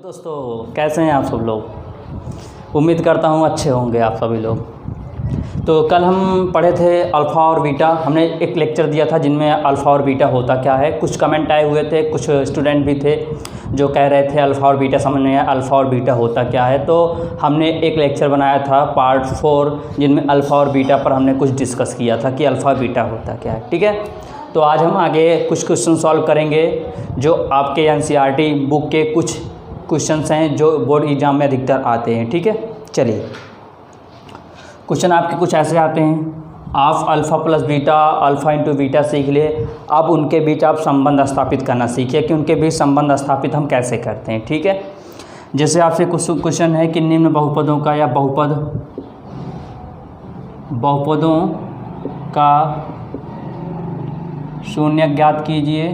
दोस्तों, कैसे हैं आप सब लोग। उम्मीद करता हूँ अच्छे होंगे आप सभी लोग। तो कल हम पढ़े थे अल्फ़ा और बीटा। हमने एक लेक्चर दिया था जिनमें अल्फ़ा और बीटा होता क्या है। कुछ कमेंट आए हुए थे, कुछ स्टूडेंट भी थे जो कह रहे थे अल्फ़ा और बीटा समझ नहीं आया, अल्फ़ा और बीटा होता क्या है। तो हमने एक लेक्चर बनाया था पार्ट 4 जिनमें अल्फ़ा और बीटा पर हमने कुछ डिस्कस किया था कि अल्फ़ा बीटा होता क्या है। ठीक है, तो आज हम आगे कुछ क्वेश्चन सॉल्व करेंगे जो आपके एनसीईआरटी बुक के कुछ क्वेश्चंस हैं जो बोर्ड एग्जाम में अधिकतर आते हैं। ठीक है, चलिए क्वेश्चन आपके कुछ ऐसे आते हैं। आप alpha plus beta, alpha into beta सीख लिए। अब उनके बीच आप संबंध स्थापित करना सीखिए कि उनके बीच संबंध स्थापित हम कैसे करते हैं। ठीक है, जैसे आपसे कुछ क्वेश्चन है कि निम्न बहुपदों का या बहुपदों का शून्य ज्ञात कीजिए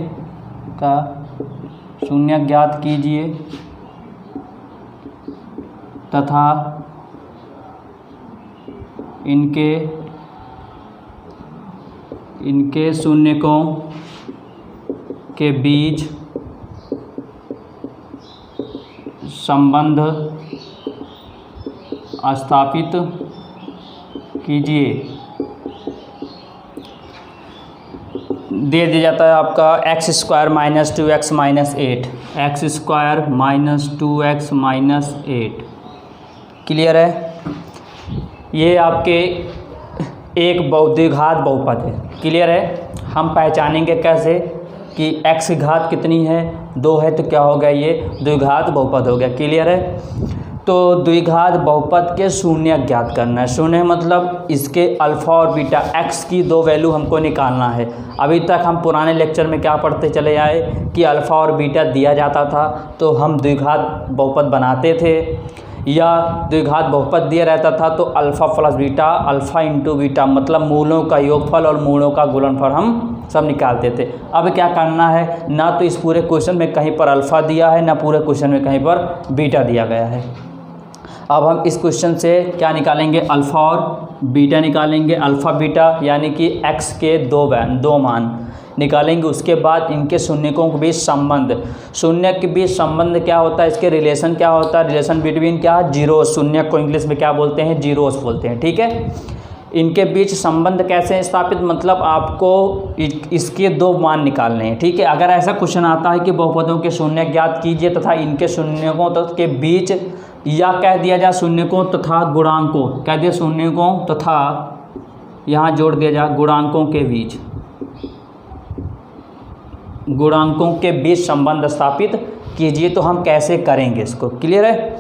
तथा इनके शून्यकों के बीच संबंध स्थापित कीजिए। दे दिया जाता है आपका x² - 2x - 8, x² - 2x - 8। Clear है, ये आपके एक द्विघात बहुपद है। क्लियर है, हम पहचानेंगे कैसे कि x की घात कितनी है, 2 है, तो क्या हो गया, ये द्विघात बहुपद हो गया। क्लियर है, तो द्विघात बहुपद के शून्य ज्ञात करना है। शून्य मतलब इसके अल्फ़ा और बीटा x की 2 वैल्यू हमको निकालना है। अभी तक हम पुराने लेक्चर में क्या पढ़ते चले आए कि अल्फ़ा और बीटा दिया जाता था तो हम द्विघात बहुपद बनाते थे, या द्विघात बहुपद दिया रहता था तो alpha plus beta, alpha into beta मतलब मूलों का योगफल और मूलों का गुणनफल हम सब निकालते थे। अब क्या करना है, ना तो इस पूरे क्वेश्चन में कहीं पर अल्फ़ा दिया है, ना पूरे क्वेश्चन में कहीं पर बीटा दिया गया है। अब हम इस क्वेश्चन से क्या निकालेंगे, अल्फ़ा और बीटा निकालेंगे। अल्फ़ा बीटा यानी कि x के दो मान निकालेंगे। उसके बाद इनके शून्यकों के बीच संबंध, शून्य के बीच संबंध क्या होता है, इसके रिलेशन क्या होता है, रिलेशन बिटवीन क्या, जीरोस। शून्य को इंग्लिश में क्या बोलते हैं, जीरोस बोलते हैं। ठीक है, इनके बीच संबंध कैसे स्थापित, मतलब आपको इसके 2 मान निकालने हैं। ठीक है, अगर ऐसा क्वेश्चन आता है कि बहुपदों के शून्य ज्ञात कीजिए तथा इनके शून्यकों तक के बीच, या कह दिया जाए शून्यकों तथा गुणांकों, कह दिया शून्यकों तथा यहाँ जोड़ दिया जाए गुणांकों के बीच संबंध स्थापित कीजिए। तो हम कैसे करेंगे इसको, क्लियर है।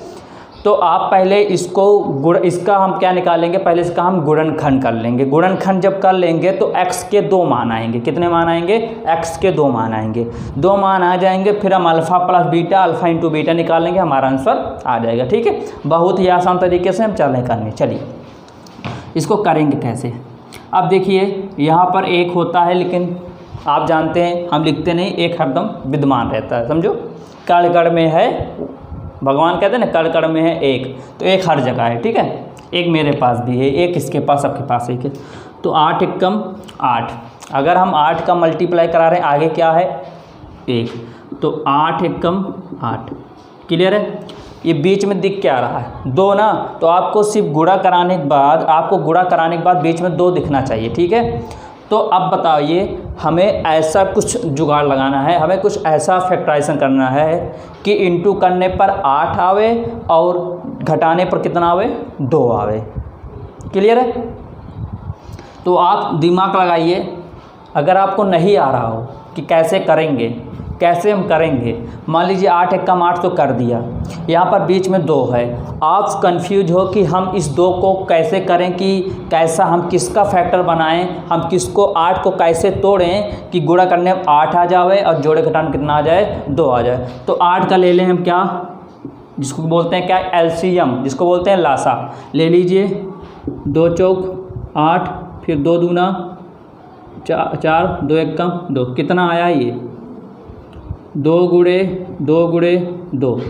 तो आप पहले इसका हम क्या निकालेंगे, पहले इसका हम गुणनखंड कर लेंगे। गुणनखंड जब कर लेंगे तो x के 2 मान आएंगे। कितने मान आएंगे, x के 2 मान आएंगे। 2 मान आ जाएंगे, फिर हम alpha plus beta, alpha into beta निकालेंगे, हमारा आंसर आ जाएगा। ठीक है, बहुत ही आसान तरीके से हम करने। चलिए इसको करेंगे कैसे। अब देखिए यहाँ पर 1 होता है, लेकिन आप जानते हैं हम लिखते नहीं, 1 हरदम विद्यमान रहता है। समझो, कण कण में है, भगवान कहते हैं ना कण कण में है 1, तो 1 हर जगह है। ठीक है, 1 मेरे पास भी है, 1 इसके पास, सबके पास 1 है। तो 8 एकम 8, अगर हम 8 का मल्टीप्लाई करा रहे हैं, आगे क्या है 1, तो 8 एकम 8। क्लियर है, ये बीच में दिख क्या रहा है, 2 ना, तो आपको सिर्फ गुणा कराने के बाद बीच में 2 दिखना चाहिए। ठीक है, तो अब बताइए हमें ऐसा कुछ जुगाड़ लगाना है, हमें कुछ ऐसा फैक्टराइजेशन करना है कि इंटू करने पर 8 आवे और घटाने पर कितना आवे, 2 आवे। क्लियर है, तो आप दिमाग लगाइए। अगर आपको नहीं आ रहा हो कि कैसे हम करेंगे, मान लीजिए 8 एकम 8 तो कर दिया, यहाँ पर बीच में 2 है, आप कंफ्यूज हो कि हम इस 2 को कैसे करें, कि कैसा हम किसका फैक्टर बनाएं, हम किसको 8 को कैसे तोड़ें कि गुणा करने में 8 आ जाए और जोड़े घटाने कितना आ जाए, 2 आ जाए। तो 8 का ले लें हम क्या, जिसको बोलते हैं क्या, एलसीएम, जिसको बोलते हैं लासा ले लीजिए। 2 चौक 8, फिर 2 दूना 4, 2 एकम 2, कितना आया ये, 2 गुणे 2,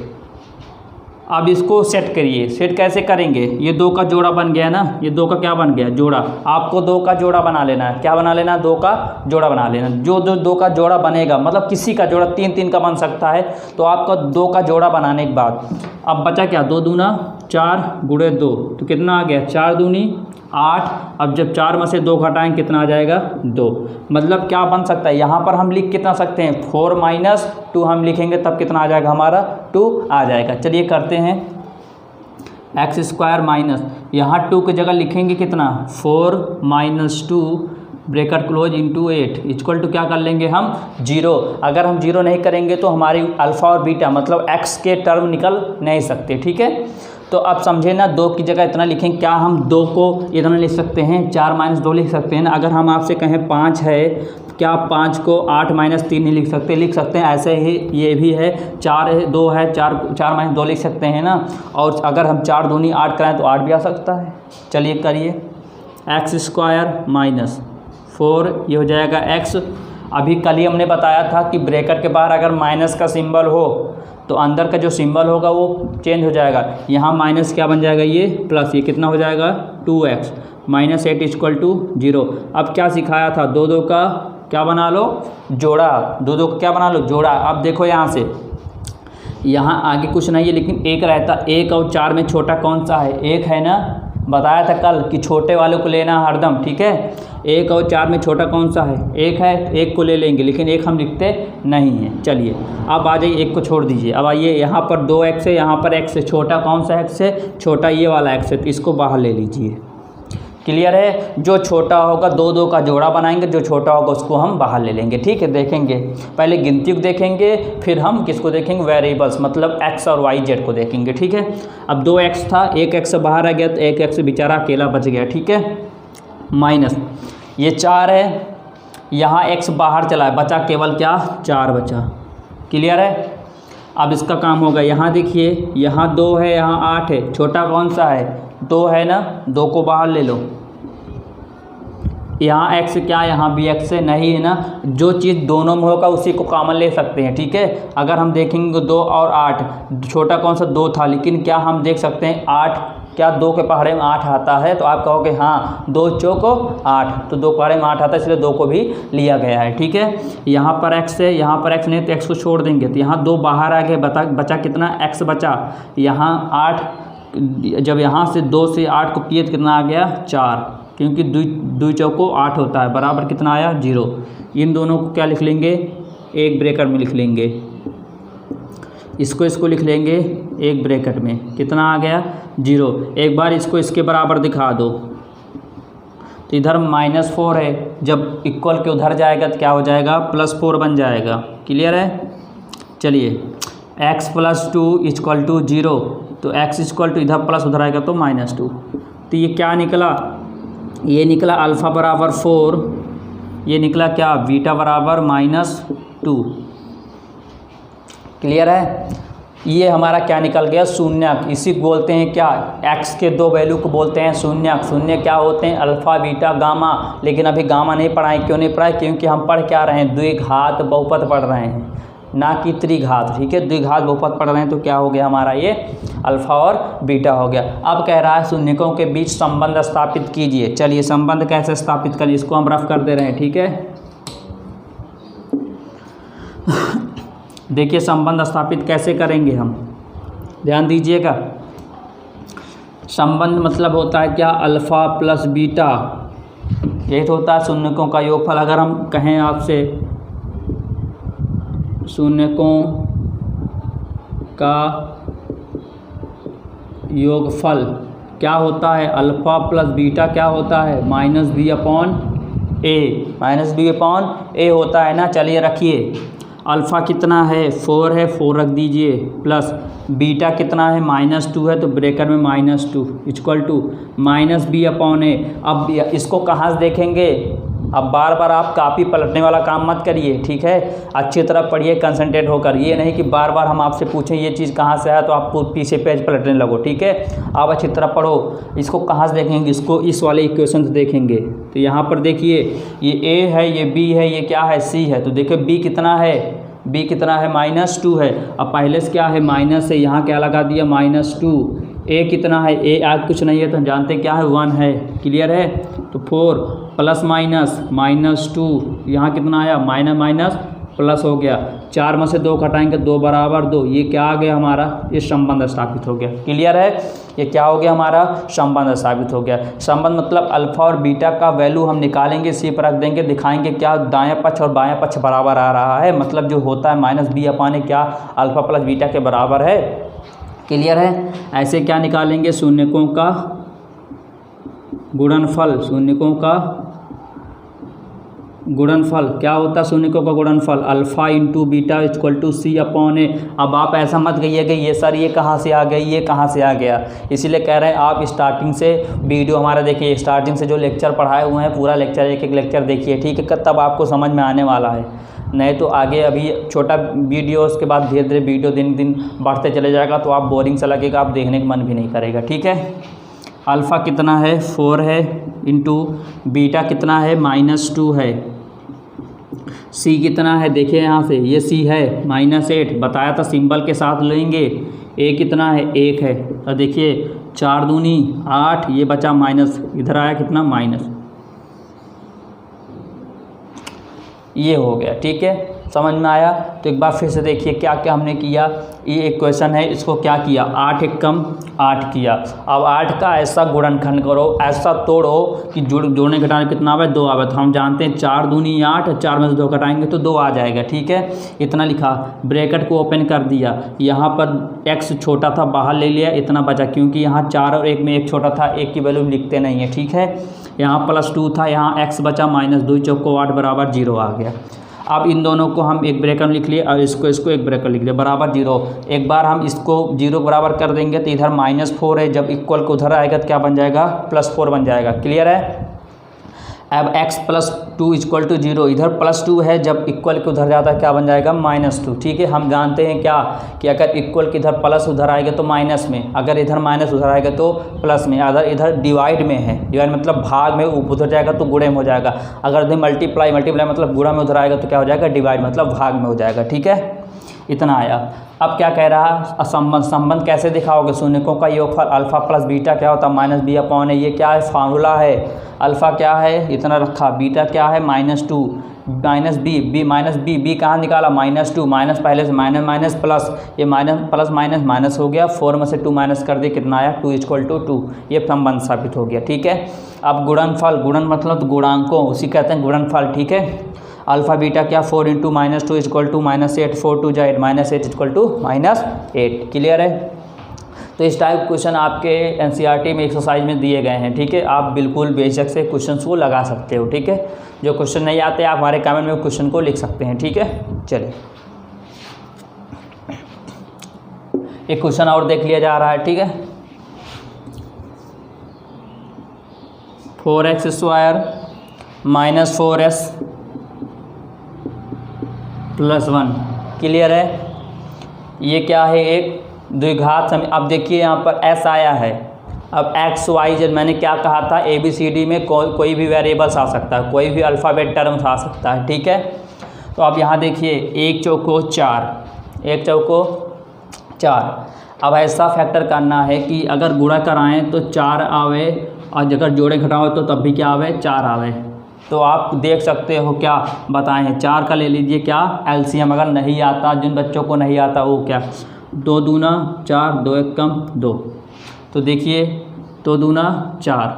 अब इसको सेट करिए। सेट कैसे करेंगे, ये दो का जोड़ा बन गया ना, ये दो का क्या बन गया, जोड़ा। आपको दो का जोड़ा बना लेना है। क्या बना लेना, दो का जोड़ा बना लेना। जो दो का जोड़ा बनेगा, मतलब किसी का जोड़ा तीन तीन का बन सकता है, तो आपका दो का जोड़ा बनाने के बाद अब बचा क्या, 2 दूना 4 गुणे 2, तो कितना आ गया, 4 दूनी 8। अब जब 4 में से 2 घटाएंगे कितना आ जाएगा, 2। मतलब क्या बन सकता है, यहाँ पर हम लिख कितना सकते हैं, 4 - 2 हम लिखेंगे तब कितना आ जाएगा हमारा, 2 आ जाएगा। चलिए करते हैं। x² माइनस, यहाँ 2 की जगह लिखेंगे कितना, 4 - 2 bracket close into 8 equal to क्या कर लेंगे हम, 0। अगर हम 0 नहीं करेंगे तो हमारी अल्फ़ा और बीटा मतलब x के टर्म निकल नहीं सकते, ठीक है। तो अब समझे ना, 2 की जगह इतना लिखेंगे। क्या हम 2 को इतना लिख सकते हैं, 4 - 2 लिख सकते हैं ना। अगर हम आपसे कहें 5 है, क्या आप 5 को 8 - 3 नहीं लिख सकते, लिख सकते हैं। ऐसे ही ये भी है, 4 है, 2 है, 4 - 2 लिख सकते हैं ना। और अगर हम 4 दूनी 8 कराएं तो 8 भी आ सकता है। चलिए करिए, x² - 4 ये हो जाएगा x। अभी कल ही हमने बताया था कि ब्रैकेट के बाहर अगर माइनस का सिंबल हो तो अंदर का जो सिंबल होगा वो चेंज हो जाएगा। यहाँ माइनस क्या बन जाएगा, ये प्लस, ये कितना हो जाएगा, 2x - 8 = 0। अब क्या सिखाया था, दो का क्या बना लो, जोड़ा। दो का क्या बना लो, जोड़ा। अब देखो यहाँ से, यहाँ आगे कुछ नहीं है, लेकिन एक रहता। 1 और 4 में छोटा कौन सा है, 1 है ना। बताया था कल कि छोटे वाले को लेना हरदम, ठीक है। 1 और 4 में छोटा कौन सा है, 1 है, 1 को ले लेंगे, लेकिन 1 हम लिखते नहीं हैं। चलिए अब आ जाइए, 1 को छोड़ दीजिए। अब आइए, यहाँ पर 2x है, यहाँ पर x है। छोटा कौन सा x है, छोटा ये वाला x है, तो इसको बाहर ले लीजिए। क्लियर है। जो छोटा होगा दो का जोड़ा बनाएंगे, जो छोटा होगा उसको हम बाहर ले लेंगे, ठीक है। देखेंगे पहले गिनती को देखेंगे, फिर हम किसको देखेंगे, वेरिएबल्स मतलब x और y z को देखेंगे, ठीक है। अब 2x था, एक x बाहर आ गया तो एक x बेचारा अकेला बच गया, ठीक है। माइनस ये 4 है, यहाँ x बाहर चला है, बचा केवल क्या, 4 बचा। क्लियर है। अब इसका काम होगा, यहाँ देखिए, यहाँ 2 है, यहाँ 8 है। छोटा कौन सा है, 2 है ना, 2 को बाहर ले लो। यहाँ x क्या, यहाँ भी x है, नहीं है ना। जो चीज़ दोनों में होगा उसी को कॉमन ले सकते हैं, ठीक है। अगर हम देखेंगे 2 और 8, छोटा कौन सा, 2 था, लेकिन क्या हम देख सकते हैं 8, क्या 2 के पहाड़े में 8 आता है, तो आप कहोगे हाँ, 2 चौको 8, तो 2 पहाड़े में 8 आता है, इसलिए 2 को भी लिया गया है, ठीक है। यहाँ पर x है, यहाँ पर x नहीं, तो x को छोड़ देंगे, तो यहाँ 2 बाहर आ गए, बचा कितना, x बचा। यहाँ 8, जब यहाँ से 2 से 8 को किए तो कितना आ गया, 4, क्योंकि 2 चौको 8 होता है, बराबर कितना आया, 0। इन दोनों को क्या लिख लेंगे, एक ब्रैकेट में लिख लेंगे। इसको लिख लेंगे एक ब्रैकेट में, कितना आ गया, 0। एक बार इसको इसके बराबर दिखा दो, तो इधर -4 है, जब इक्वल के उधर जाएगा तो क्या हो जाएगा, +4 बन जाएगा। क्लियर है। चलिए, x + 2 = 0, तो x = इधर प्लस उधर आएगा तो -2। तो ये क्या निकला, ये निकला अल्फ़ा बराबर 4, ये निकला क्या, बीटा बराबर -2। क्लियर है। ये हमारा क्या निकल गया, शून्यक। इसी को बोलते हैं क्या, x के 2 वैल्यू को बोलते हैं शून्यक। शून्य क्या होते हैं, अल्फ़ा बीटा गामा। लेकिन अभी गामा नहीं पढ़ाएं, क्यों नहीं पढ़ाएं, क्योंकि हम पढ़ क्या रहे हैं, द्विघात बहुपद पढ़ रहे हैं, ना कि त्रिघात, ठीक है। द्विघात बहुपद पढ़ रहे हैं, तो क्या हो गया हमारा, ये अल्फ़ा और बीटा हो गया। अब कह रहा है शून्यकों के बीच संबंध स्थापित कीजिए। चलिए संबंध कैसे स्थापित करें, इसको हम रफ कर दे रहे हैं, ठीक है। देखिए संबंध स्थापित कैसे करेंगे हम, ध्यान दीजिएगा। संबंध मतलब होता है क्या, अल्फ़ा प्लस बीटा, यही तो होता है शून्यकों का योगफल। अगर हम कहें आपसे शून्यकों का योगफल क्या होता है, अल्फ़ा प्लस बीटा क्या होता है, -b/a होता है ना। चलिए रखिए, अल्फ़ा कितना है, 4 है, 4 रख दीजिए, प्लस बीटा कितना है, -2 है, तो ब्रैकेट में -2 = -b/a। अब इसको कहाँ से देखेंगे, अब बार बार आप कापी पलटने वाला काम मत करिए, ठीक है। अच्छी तरह पढ़िए, कंसंट्रेट होकर। ये नहीं कि बार बार हम आपसे पूछें ये चीज़ कहाँ से है तो आप पीछे पेज पलटने लगो, ठीक है। आप अच्छी तरह पढ़ो। इसको कहाँ से देखेंगे, इसको इस वाले इक्वेशन से देखेंगे। तो यहाँ पर देखिए, ये a है, ये b है, ये क्या है, c है। तो देखिए b कितना है, बी कितना है -2 है। अब पहले से क्या है माइनस है, यहाँ क्या लगा दिया -2। ए कितना है, ए आज कुछ नहीं है तो हम जानते हैं क्या है 1 है। क्लियर है। तो 4 प्लस माइनस -2 यहाँ कितना आया माइनस प्लस हो गया। 4 में से 2 घटाएंगे 2 बराबर 2। ये क्या आ गया हमारा, ये संबंध स्थापित हो गया। क्लियर है। ये क्या हो गया हमारा संबंध स्थापित हो गया। संबंध मतलब अल्फ़ा और बीटा का वैल्यू हम निकालेंगे, सी पर रख देंगे, दिखाएंगे क्या दायां पक्ष और बायां पक्ष बराबर आ रहा है। मतलब जो होता है -b/a क्या अल्फ़ा प्लस बीटा के बराबर है। क्लियर है। ऐसे क्या निकालेंगे, शून्यकों का गुणनफल। शून्यकों का गुणनफल क्या होता है, शून्यकों का गुणनफल alpha into beta equal to c/a। अब आप ऐसा मत कहिए कि ये सर ये कहाँ से आ गई, ये कहाँ से आ गया। इसीलिए कह रहे हैं आप स्टार्टिंग से वीडियो हमारा देखिए, स्टार्टिंग से जो लेक्चर पढ़ाए हुए हैं पूरा लेक्चर एक लेक्चर देखिए, ठीक है, तब आपको समझ में आने वाला है। नहीं तो आगे अभी छोटा वीडियो, उसके बाद धीरे धीरे वीडियो दिन दिन बढ़ते चले जाएगा तो आप बोरिंग सा लगेगा, आप देखने का मन भी नहीं करेगा। ठीक है। अल्फ़ा कितना है 4 है इंटू बीटा कितना है -2 है। सी कितना है देखिए यहाँ से, ये सी है -8 बताया था, सिंबल के साथ लेंगे। ए कितना है 1 है। और देखिए 4 दूनी 8, ये बचा माइनस, इधर आया कितना माइनस, ये हो गया। ठीक है, समझ में आया। तो एक बार फिर से देखिए क्या क्या हमने किया। ये एक क्वेश्चन है, इसको क्या किया 8 एक कम 8 किया। अब 8 का ऐसा गुणनखंड करो, ऐसा तोड़ो कि जोड़ने घटाने कितना आवे 2 आवे। तो हम जानते हैं 4 दूनी 8, 4 में से 2 घटाएंगे तो 2 आ जाएगा। ठीक है, इतना लिखा, ब्रैकेट को ओपन कर दिया। यहाँ पर x छोटा था बाहर ले लिया, इतना बचा, क्योंकि यहाँ 4 और 1 में 1 छोटा था, 1 की वैल्यू लिखते नहीं है। ठीक है, यहाँ +2 था, यहाँ x बचा -2 चौको 8 बराबर 0 आ गया। अब इन दोनों को हम एक ब्रैकेट लिख लिए और इसको एक ब्रैकेट लिख लिया बराबर 0। एक बार हम इसको 0 बराबर कर देंगे तो इधर -4 है, जब इक्वल को उधर आएगा तो क्या बन जाएगा +4 बन जाएगा। क्लियर है। अब x +2 इक्वल टू 0, इधर +2 है, जब इक्वल के उधर जाता है क्या बन जाएगा -2। ठीक है, हम जानते हैं क्या कि अगर इक्वल के इधर प्लस उधर आएगा तो माइनस में, अगर इधर माइनस उधर आएगा तो प्लस में, अगर इधर डिवाइड में है, डिवाइड मतलब भाग में, उधर जाएगा तो गुणे में हो जाएगा। अगर इधर मल्टीप्लाई मतलब गुणा में उधर आएगा तो क्या हो जाएगा डिवाइड मतलब भाग में हो जाएगा। ठीक है, इतना आया। अब क्या कह रहा है संबंध कैसे दिखाओगे, शून्यकों का योगफल अल्फ़ा प्लस बीटा क्या होता है -b/a। ये क्या है फार्मूला है, अल्फ़ा क्या है इतना रखा, बीटा क्या है -2 -b कहाँ निकाला -2, माइनस पहले से माइनस प्लस, ये प्लस माइनस हो गया, 4 में से 2 माइनस कर दिए कितना आया 2 = 2। ये संबंध साबित हो गया। ठीक है, अब गुणनफल, गुणन मतलब गुणांकों, उसी कहते हैं गुणनफल। ठीक है, अल्फ़ा बीटा क्या 4 × -2 = -8, 4 × 2 = 8, -8 = -8। क्लियर है। तो इस टाइप क्वेश्चन आपके एनसीईआरटी में एक्सरसाइज में दिए गए हैं। ठीक है, आप बिल्कुल बेशक से क्वेश्चन को लगा सकते हो। ठीक है, जो क्वेश्चन नहीं आते आप हमारे कमेंट में क्वेश्चन को लिख सकते हैं। ठीक है, चलिए एक क्वेश्चन और देख लिया जा रहा है। ठीक है, 4x² - 4s + 1। क्लियर है। ये क्या है एक द्विघात समीकरण। अब देखिए यहाँ पर s आया है। अब x y z मैंने क्या कहा था, ABCD में कोई भी वेरिएबल्स आ सकता है, कोई भी अल्फ़ाबेट टर्म्स आ सकता है। ठीक है, तो अब यहाँ देखिए 1 चौको 4, 1 चौको 4। अब ऐसा फैक्टर करना है कि अगर गुणा कराएं तो 4 आवे, और अगर जोड़े घटाओ तो तब भी क्या आवे 4 आवे। तो आप देख सकते हो क्या बताएं, 4 का ले लीजिए क्या एलसीएम, अगर नहीं आता, जिन बच्चों को नहीं आता वो क्या 2 दूना 4, 2 एक कम 2। तो देखिए 2 दूना 4,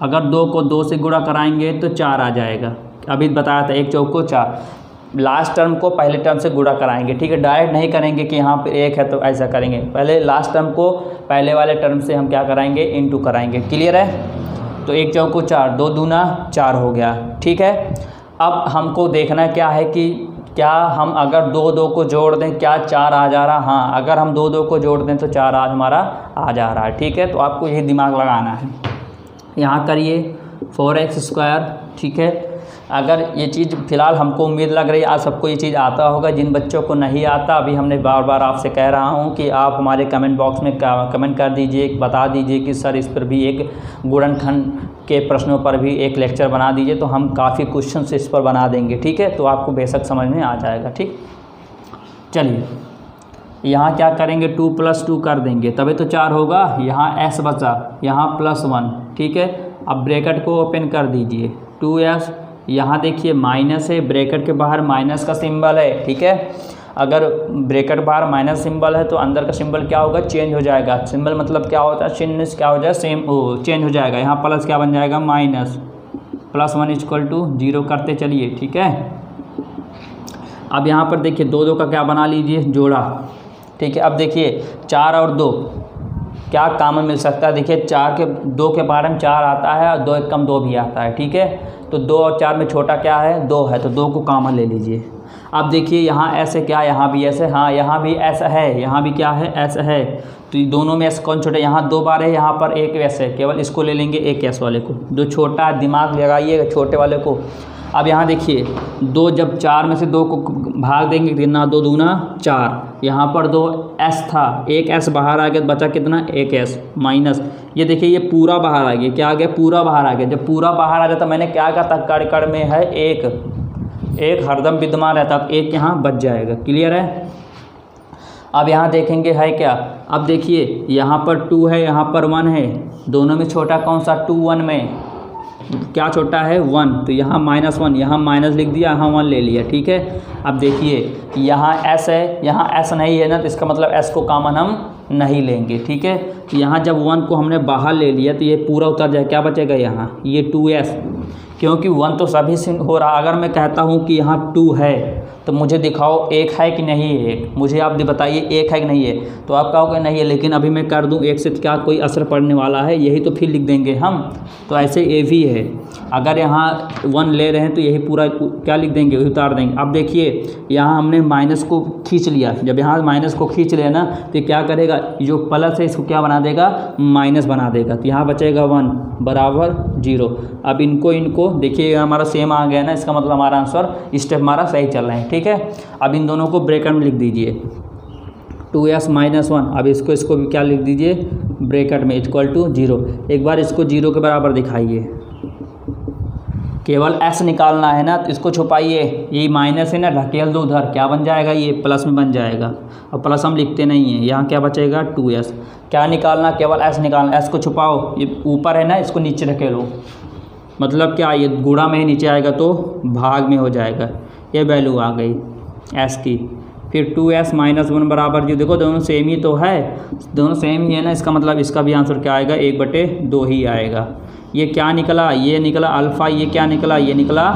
अगर 2 को 2 से गुणा कराएंगे तो 4 आ जाएगा। अभी बताया था 1 चौको 4, लास्ट टर्म को पहले टर्म से गुणा कराएंगे। ठीक है, डायरेक्ट नहीं करेंगे कि यहाँ पे 1 है तो ऐसा करेंगे, पहले लास्ट टर्म को पहले वाले टर्म से हम क्या कराएंगे इंटू कराएंगे। क्लियर है। तो 1 चौको 4, 2 दूना 4 हो गया। ठीक है, अब हमको देखना क्या है कि क्या हम अगर 2 को जोड़ दें क्या 4 आ जा रहा। हाँ, अगर हम 2 को जोड़ दें तो 4 आज हमारा आ जा रहा है। ठीक है, तो आपको यही दिमाग लगाना है। यहाँ करिए 4x²। ठीक है, अगर ये चीज़ फ़िलहाल हमको उम्मीद लग रही है आज सबको ये चीज़ आता होगा। जिन बच्चों को नहीं आता, अभी हमने बार बार आपसे कह रहा हूँ कि आप हमारे कमेंट बॉक्स में कमेंट कर दीजिए, बता दीजिए कि सर इस पर भी एक गुणनखंड के प्रश्नों पर भी एक लेक्चर बना दीजिए, तो हम काफ़ी क्वेश्चन इस पर बना देंगे। ठीक है, तो आपको बेशक समझ में आ जाएगा। ठीक, चलिए यहाँ क्या करेंगे 2 + 2 कर देंगे तभी तो 4 होगा। यहाँ s बचा, यहाँ +1, ठीक है। अब ब्रैकेट को ओपन कर दीजिए 2s, यहाँ देखिए माइनस है, ब्रैकेट के बाहर माइनस का सिंबल है, ठीक है। अगर ब्रैकेट बाहर माइनस सिंबल है तो अंदर का सिंबल क्या होगा, चेंज हो जाएगा। सिंबल मतलब क्या होता है, चिन्ह क्या हो जाए, चेंज हो जाएगा। यहाँ प्लस क्या बन जाएगा, माइनस, +1 = 0 करते चलिए, ठीक है। अब यहाँ पर देखिए 2 का क्या बना लीजिए, जोड़ा, ठीक है। अब देखिए 4 और 2 क्या कॉमन मिल सकता है, देखिए 2 के बारे में 4 आता है और 2 एक कम 2 भी आता है, ठीक है। तो 2 और 4 में छोटा क्या है, 2 है, तो 2 को कॉमन ले लीजिए। अब देखिए यहाँ ऐसे क्या, यहाँ भी ऐसे, हाँ यहाँ भी ऐसा है, यहाँ भी क्या है, ऐसा है। तो दोनों में ऐसे कौन छोटा, यहाँ 2 बार है, यहाँ पर एक ऐसे है, केवल इसको ले लेंगे, एक ऐसे वाले को। जो छोटा दिमाग लगाइएगा छोटे वाले को। अब यहाँ देखिए 2 जब 4 में से 2 को भाग देंगे कितना, 2 दूना 4, यहाँ पर 2s था, एक s बाहर आ गया, बचा कितना, एक s माइनस, ये देखिए ये पूरा बाहर आ गया, क्या आ गया, पूरा बाहर आ गया। जब पूरा बाहर आ जाता मैंने क्या कहा था, कड़ में है एक हरदम विद्यमान रहता, अब एक यहाँ बच जाएगा, क्लियर है। अब यहाँ देखेंगे है क्या, अब देखिए यहाँ पर 2 है, यहाँ पर 1 है, दोनों में छोटा कौन सा, 2 1 में क्या छोटा है, 1, तो यहाँ -1, यहाँ माइनस लिख दिया, यहाँ 1 ले लिया, ठीक है। अब देखिए यहाँ s है, यहाँ s नहीं है ना, तो इसका मतलब s को कॉमन हम नहीं लेंगे, ठीक है। तो यहाँ जब 1 को हमने बाहर ले लिया तो ये पूरा उतर जाए, क्या बचेगा यहाँ, ये 2s, क्योंकि 1 तो सभी से हो रहा। अगर मैं कहता हूँ कि यहाँ 2 है तो मुझे दिखाओ 1 है कि नहीं है, 1, मुझे आप बताइए 1 है कि नहीं है, तो आप कहोगे नहीं है, लेकिन अभी मैं कर दूँ 1 से क्या कोई असर पड़ने वाला है, यही तो फिर लिख देंगे हम। तो ऐसे ये भी है, अगर यहाँ 1 ले रहे हैं तो यही पूरा क्या लिख देंगे, उतार देंगे। अब देखिए यहाँ हमने माइनस को खींच लिया, जब यहाँ माइनस को खींच लिया ना तो क्या करेगा, जो प्लस है इसको क्या बना देगा, माइनस बना देगा, तो यहाँ बचेगा 1 बराबर 0। अब इनको देखिए हमारा सेम आ गया ना, इसका मतलब हमारा आंसर स्टेप हमारा सही चल रहे हैं, ठीक है। अब इन दोनों को ब्रैकेट में लिख दीजिए 2s - 1, अब इसको भी क्या लिख दीजिए, ब्रैकेट में =0। एक बार इसको 0 के बराबर दिखाइए, केवल s निकालना है ना, तो इसको छुपाइए, ये माइनस है ना, ढकेल दो उधर, क्या बन जाएगा, ये प्लस में बन जाएगा। और प्लस हम लिखते नहीं हैं, यहाँ क्या बचेगा, 2s। क्या निकालना, केवल s निकालना, s को छुपाओ, ये ऊपर है ना, इसको नीचे ढकेलो, मतलब क्या, ये गुणा में ही नीचे आएगा तो भाग में हो जाएगा, ये वैल्यू आ गई s की। फिर 2s - 1 बराबर 0, देखो दोनों सेम ही तो है, दोनों सेम ही है ना, इसका मतलब इसका भी आंसर क्या आएगा, 1/2 ही आएगा। ये क्या निकला, ये निकला अल्फ़ा, ये क्या निकला, ये निकला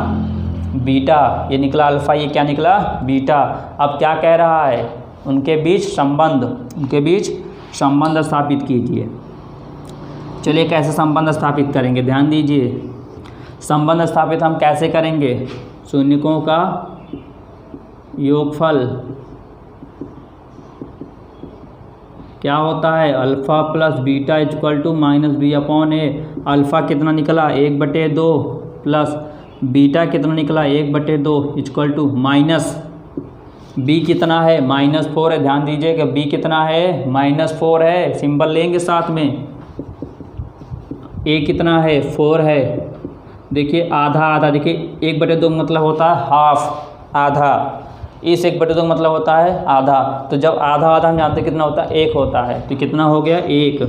बीटा, ये निकला अल्फ़ा, ये क्या निकला बीटा। अब क्या कह रहा है, उनके बीच संबंध स्थापित कीजिए। चलिए कैसे संबंध स्थापित करेंगे, ध्यान दीजिए। संबंध स्थापित हम कैसे करेंगे, शून्यकों का योगफल क्या होता है, alpha plus beta = -b/a। Alpha कितना निकला, 1/2 प्लस बीटा कितना निकला, 1/2 माइनस b कितना है, -4 है। ध्यान दीजिए कि b कितना है, -4 है, सिंबल लेंगे साथ में। a कितना है, 4 है। देखिए आधा, देखिए 1/2 मतलब होता है हाफ, आधा, इस 1/2 मतलब होता है आधा। तो जब आधा हम जानते हैं कितना होता है, 1 होता है, तो कितना हो गया, 1।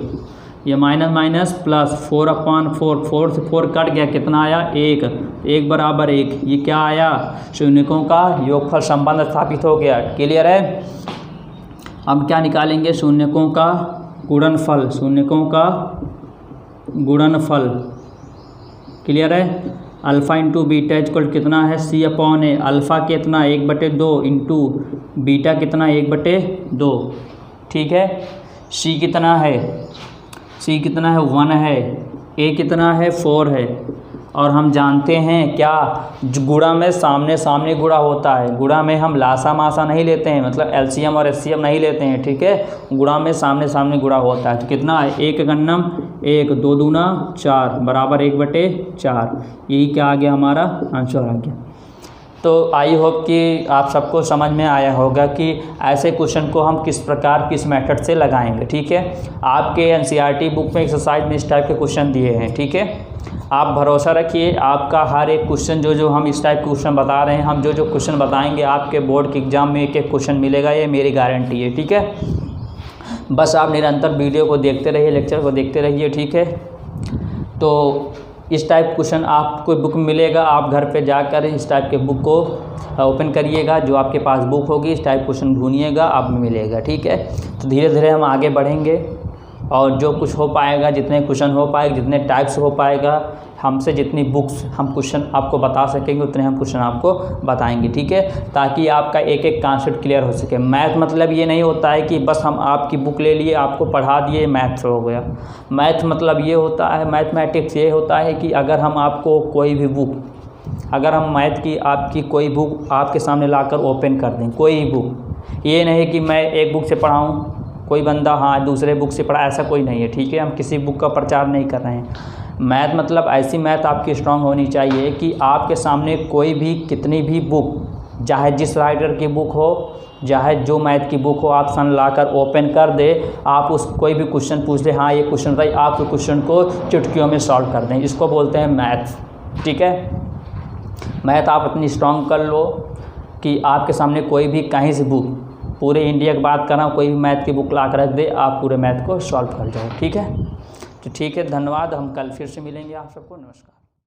ये माइनस प्लस 4/4, 4 से 4 कट गया, कितना आया, 1 बराबर 1। ये क्या आया, शून्यकों का योगफल संबंध स्थापित हो गया, क्लियर है। अब क्या निकालेंगे, शून्यकों का गुणनफल, क्लियर है। अल्फ़ा × बीटा कितना है, c/a। अल्फ़ा कितना, 1/2 इंटू बीटा कितना, 1/2, ठीक है। c कितना है, 1 है, a कितना है, 4 है। और हम जानते हैं क्या, गुणा में सामने गुणा होता है, गुणा में हम लासा मासा नहीं लेते हैं, मतलब एलसीएम और एचसीएम नहीं लेते हैं, ठीक है। गुणा में सामने गुणा होता है, तो कितना है, 1 गन्नम 1, 2 दूना 4 बराबर 1/4। यही क्या आ गया, हमारा आंसर आ गया। तो आई होप कि आप सबको समझ में आया होगा कि ऐसे क्वेश्चन को हम किस प्रकार किस मेथड से लगाएंगे, ठीक है। आपके एनसीईआरटी बुक में एक्सरसाइज में इस टाइप के क्वेश्चन दिए हैं, ठीक है। आप भरोसा रखिए, आपका हर एक क्वेश्चन जो हम इस टाइप क्वेश्चन बता रहे हैं, हम जो क्वेश्चन बताएंगे आपके बोर्ड के एग्ज़ाम में एक एक क्वेश्चन मिलेगा, ये मेरी गारंटी है। ठीक है, बस आप निरंतर वीडियो को देखते रहिए, लेक्चर को देखते रहिए। ठीक है, तो इस टाइप क्वेश्चन आपको बुक मिलेगा, आप घर पे जाकर इस टाइप के बुक को ओपन करिएगा, जो आपके पास बुक होगी इस टाइप क्वेश्चन ढूंढिएगा, आप मिलेगा। ठीक है, तो धीरे धीरे हम आगे बढ़ेंगे और जो कुछ हो पाएगा, जितने क्वेश्चन हो पाएगा, जितने टाइप्स हो पाएगा, हमसे जितनी बुक्स हम क्वेश्चन आपको बता सकेंगे उतने हम क्वेश्चन आपको बताएंगे। ठीक है, ताकि आपका एक एक कॉन्सेप्ट क्लियर हो सके। मैथ मतलब ये नहीं होता है कि बस हम आपकी बुक ले लिए, आपको पढ़ा दिए, मैथ्स हो गया। मैथ मतलब ये होता है, मैथमेटिक्स ये होता है कि अगर हम आपको कोई भी बुक, अगर हम मैथ की आपकी कोई बुक आपके सामने लाकर ओपन कर दें, कोई बुक, ये नहीं कि मैं एक बुक से पढ़ाऊँ, कोई बंदा हाँ दूसरे बुक से पढ़ा, ऐसा कोई नहीं है। ठीक है, हम किसी बुक का प्रचार नहीं कर रहे हैं। मैथ मतलब ऐसी मैथ आपकी स्ट्रांग होनी चाहिए कि आपके सामने कोई भी कितनी भी बुक, चाहे जिस राइटर की बुक हो, चाहे जो मैथ की बुक हो, आप सन लाकर ओपन कर दे, आप उस कोई भी क्वेश्चन पूछ ले, हाँ ये क्वेश्चन बताइए, आप उस क्वेश्चन को चुटकियों में सॉल्व कर दें। इसको बोलते हैं मैथ। ठीक है, मैथ आप अपनी स्ट्रांग कर लो कि आपके सामने कोई भी कहीं से बुक, पूरे इंडिया की बात कर रहा हूँ, कोई भी मैथ की बुक ला कर रख दे, आप पूरे मैथ को सॉल्व कर जाओ। ठीक है, तो ठीक है, धन्यवाद। हम कल फिर से मिलेंगे आप सबको। नमस्कार।